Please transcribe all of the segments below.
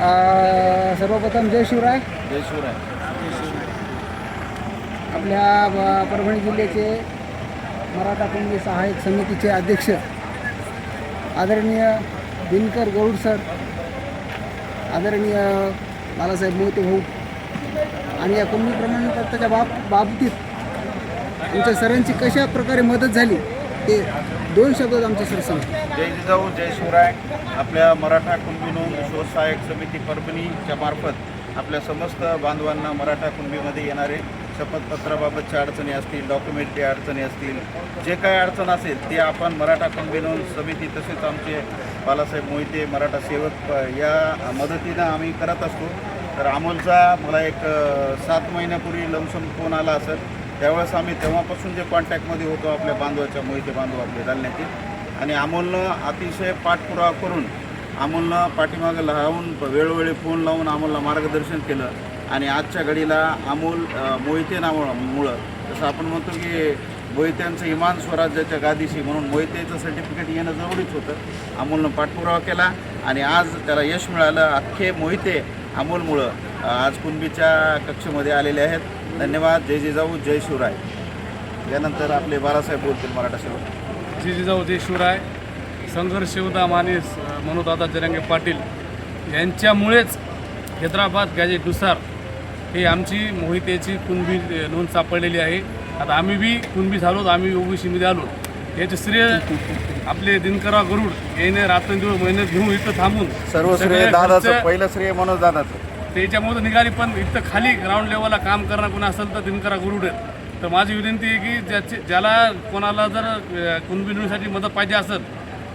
सर्वप्रथम जय शिवराय. जय शिवराय. आपल्या परभणी जिल्ह्याचे मराठा कुणबी सहाय्यक समितीचे अध्यक्ष आदरणीय दिनकर गरुड सर, आदरणीय बालासाहेब मोहिते भाऊ आणि या कुणबी प्रमाणपत्राच्या बाबतीत आमच्या सरांची कशा प्रकारे मदत झाली ते दोन शब्दात आमच्या सर सांगा. जय जिजाऊ जय शिवराय. आपल्या मराठा कुणबी नोंद शोध सहाय्यक समिती परभणीच्या मार्फत आपल्या समस्त बांधवांना मराठा कुणबीमध्ये येणारे शपथपत्राबाबतच्या अडचणी असतील, डॉक्युमेंटरी अडचणी असतील, जे काही अडचण असेल ते आपण मराठा कुणबी नोंद समिती तसेच आमचे बालासाहेब मोहिते मराठा सेवक या मदतीनं आम्ही करत असतो. तर अमोलचा मला एक 7 महिन्यापूर्वी लमसम फोन आला असेल, त्यावेळेस आम्ही तेव्हापासून जे कॉन्टॅक्टमध्ये होतो आपल्या बांधवाच्या मोहिते बांधव आपले जालन्यातील, आणि अमोलनं अतिशय पाठपुरावा करून अमोलनं पाठीमागं लावून वेळोवेळी फोन लावून अमोलला मार्गदर्शन केलं. आणि आजच्या घडीला अमोल मोहिते नावामुळं जसं आपण म्हणतो की मोहित्यांचं इमान स्वराज्याच्या गादीशी, म्हणून मोहितेचं सर्टिफिकेट येणं जरुरीच होतं. अमोलनं पाठपुरावा केला आणि आज त्याला यश मिळालं. अख्खे मोहिते अमोलमुळं आज कुणबीच्या कक्षेमध्ये आलेले आहेत. धन्यवाद. जय जिजाऊ जय शिवराय. यानंतर आपले बाळासाहेब बोलतील मराठा सेवक. जय जिजाऊ जय शिवराय. संघर्ष योद्धा मानेस मनोदादा जरांगे पाटील यांच्यामुळेच हैदराबाद गॅजेटनुसार हे आमची मोहितेची कुणबी नोंद सापडलेली आहे. आता आम्ही बी कुणबी झालो, आम्ही ओबीसीमध्ये आलो. याचे श्रेय आपले दिनकरराव गरुड याने रात्रंदिवस मेहनत घेऊन इथं थांबून सर्व श्रेय दादाचं, पहिलं श्रेय मनोज दादाचं. त्याच्यामुळे निघाली, पण इथं खाली ग्राउंड लेवलला काम करणार कोण असेल तर दिनकरराव गरुड आहेत. तर माझी विनंती आहे की ज्याला कोणाला जर कुणबी नोंदीसाठी मदत पाहिजे असेल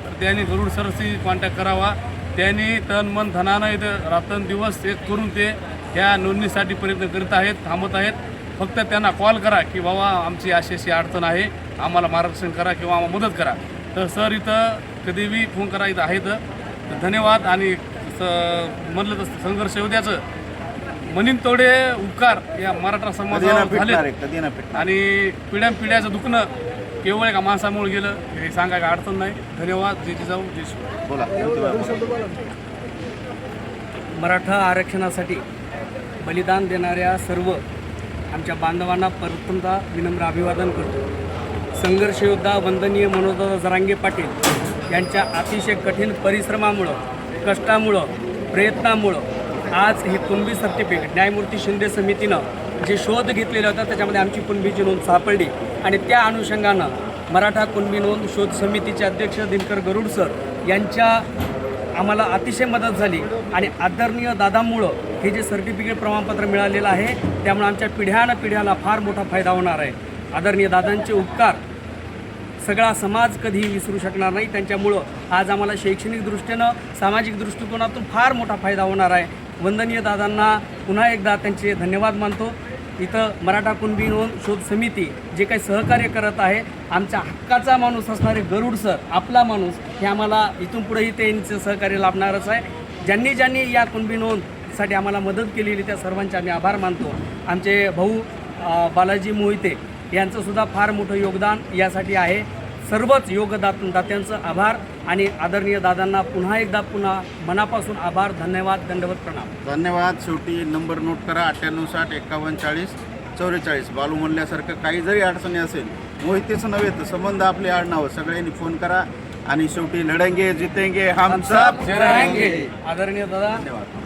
तर त्यांनी गरुड सरशी कॉन्टॅक्ट करावा. त्यांनी तन मन धनानं इथं रात्रंदिवस एक करून ते ह्या नोंदणीसाठी प्रयत्न करीत आहेत, थांबत आहेत. फक्त त्यांना कॉल करा की बाबा आमची अशी अडचण आहे, आम्हाला मार्गदर्शन करा किंवा आम्हाला मदत करा. तर सर इथं कधीही फोन करा, इथं आहेत. तर धन्यवाद. आणि म्हणलं तर संघर्ष योद्ध्याचं म्हणीन तेवढे उपकार या मराठा समाजावर झाले आणि पिढ्याचं दुखणं केवळ एका माणसामुळे गेलं हे सांगायला अडचण नाही. धन्यवाद. जय जिजाऊ जय शिवराय. बोला. मराठा आरक्षणासाठी बलिदान देणाऱ्या सर्व आमच्या बांधवांना प्रथमतः विनम्र अभिवादन करतो. संघर्ष योद्धा वंदनीय मनोज जरांगे पाटील यांच्या अतिशय कठीण परिश्रमामुळं, कष्टामुळं, प्रयत्नामुळं आज हे कुणबी सर्टिफिकेट न्यायमूर्ती शिंदे समितीनं जे शोध घेतलेला होता त्याच्यामध्ये आमची कुणबीची नोंद सापडली. आणि त्या अनुषंगानं मराठा कुणबी नोंद शोध समितीचे अध्यक्ष दिनकर गरुड सर यांच्या आम्हाला अतिशय मदत झाली. आणि आदरणीय दादामुळं हे जे सर्टिफिकेट प्रमाणपत्र मिळालेलं आहे त्यामुळे आमच्या पिढ्याला फार मोठा फायदा होणार आहे. आदरणीय दादांचे उपकार सगळा समाज कधीही विसरू शकणार नाही. त्यांच्यामुळं आज आम्हाला शैक्षणिक दृष्टीनं, सामाजिक दृष्टिकोनातून फार मोठा फायदा होणार आहे. वंदनीय दादांना पुन्हा एकदा त्यांचे धन्यवाद मानतो. इथं मराठा कुणबी नोंद शोध समिती जे काही सहकार्य करत आहे, आमच्या हक्काचा माणूस असणारे गरुड सर, आपला माणूस, हे आम्हाला इथून पुढेही त्यांचं सहकार्य लाभणारच आहे. ज्यांनी या कुणबी नोंदसाठी आम्हाला मदत केलेली त्या सर्वांचे आम्ही आभार मानतो. आमचे भाऊ बालाजी मोहिते यांचंसुद्धा फार मोठं योगदान यासाठी आहे. सर्वच योगदात्यांचं आभार. आणि आदरणीय दादांना पुन्हा मनापासून आभार, धन्यवाद, दंडवत प्रणाम. धन्यवाद. शेवटी नंबर नोट करा 98 60 51 40 44. बालू म्हणल्यासारखं काही जरी अडचणी असेल, मोहितेचं नव्हे तर संबंध आपले आडनावं, सगळ्यांनी फोन करा. आणि शेवटी लढेंगे जितेंगे हम सब. आदरणीय दादा, धन्यवाद.